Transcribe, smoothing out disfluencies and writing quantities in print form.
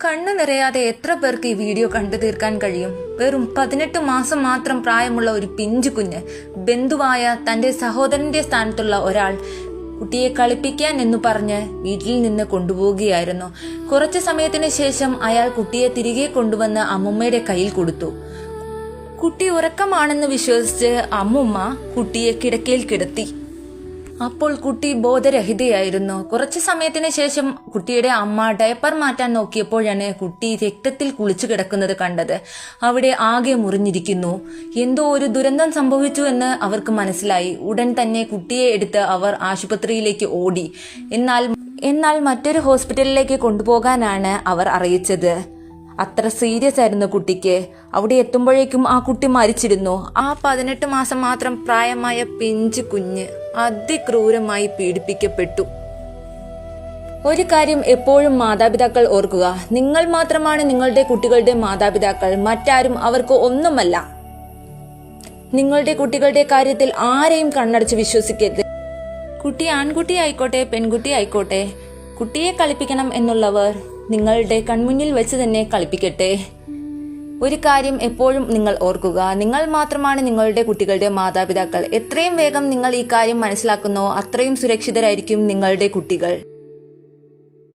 കണ്ണു നിറയാതെ എത്ര പേർക്ക് ഈ വീഡിയോ കണ്ടു തീർക്കാൻ കഴിയും? വെറും 18 മാസം മാത്രം പ്രായമുള്ള ഒരു പിഞ്ചു കുഞ്ഞ്, ബന്ധുവായ തന്റെ സഹോദരന്റെ സ്ഥാനത്തുള്ള ഒരാൾ കുട്ടിയെ കളിപ്പിക്കാൻ എന്നു പറഞ്ഞ് വീട്ടിൽ നിന്ന് കൊണ്ടുപോവുകയായിരുന്നു. കുറച്ചു സമയത്തിന് ശേഷം അയാൾ കുട്ടിയെ തിരികെ കൊണ്ടുവന്ന് അമ്മുമ്മയുടെ കയ്യിൽ കൊടുത്തു. കുട്ടി ഉറക്കമാണെന്ന് വിശ്വസിച്ച് അമ്മുമ്മ കുട്ടിയെ കിടക്കയിൽ കിടത്തി. അപ്പോൾ കുട്ടി ബോധരഹിതയായിരുന്നു. കുറച്ചു സമയത്തിന് ശേഷം കുട്ടിയുടെ അമ്മ ഡയപ്പർ മാറ്റാൻ നോക്കിയപ്പോഴാണ് കുട്ടി രക്തത്തിൽ കുളിച്ചു കിടക്കുന്നത് കണ്ടത്. അവിടെ ആകെ മുറിഞ്ഞിരിക്കുന്നു. എന്തോ ഒരു ദുരന്തം സംഭവിച്ചു എന്ന് അവർക്ക് മനസ്സിലായി. ഉടൻ തന്നെ കുട്ടിയെ എടുത്ത് അവർ ആശുപത്രിയിലേക്ക് ഓടി. എന്നാൽ മറ്റൊരു ഹോസ്പിറ്റലിലേക്ക് കൊണ്ടുപോകാനാണ് അവർ അറിയിച്ചത്. അത്ര സീരിയസ് ആയിരുന്നു കുട്ടിക്ക്. അവിടെ എത്തുമ്പോഴേക്കും ആ കുട്ടി മരിച്ചിരുന്നു. ആ 18 മാസം മാത്രം പ്രായമായ പിഞ്ചു കുഞ്ഞ് അതിക്രൂരമായി പീഡിപ്പിക്കപ്പെട്ടു. ഒരു കാര്യം എപ്പോഴും മാതാപിതാക്കൾ ഓർക്കുക, നിങ്ങൾ മാത്രമാണ് നിങ്ങളുടെ കുട്ടികളുടെ മാതാപിതാക്കൾ. മറ്റാരും അവർക്ക് ഒന്നുമല്ല. നിങ്ങളുടെ കുട്ടികളുടെ കാര്യത്തിൽ ആരെയും കണ്ണടച്ച് വിശ്വസിക്കരുത്. കുട്ടി ആൺകുട്ടി ആയിക്കോട്ടെ പെൺകുട്ടി ആയിക്കോട്ടെ, കുട്ടിയെ കളിപ്പിക്കണം എന്നുള്ളവർ നിങ്ങളുടെ കൺമുന്നിൽ വെച്ച് തന്നെ കളിപ്പിക്കട്ടെ. ഒരു കാര്യം എപ്പോഴും നിങ്ങൾ ഓർക്കുക, നിങ്ങൾ മാത്രമാണ് നിങ്ങളുടെ കുട്ടികളുടെ മാതാപിതാക്കൾ. എത്രയും വേഗം നിങ്ങൾ ഈ കാര്യം മനസ്സിലാക്കുന്നോ അത്രയും സുരക്ഷിതരായിരിക്കും നിങ്ങളുടെ കുട്ടികൾ.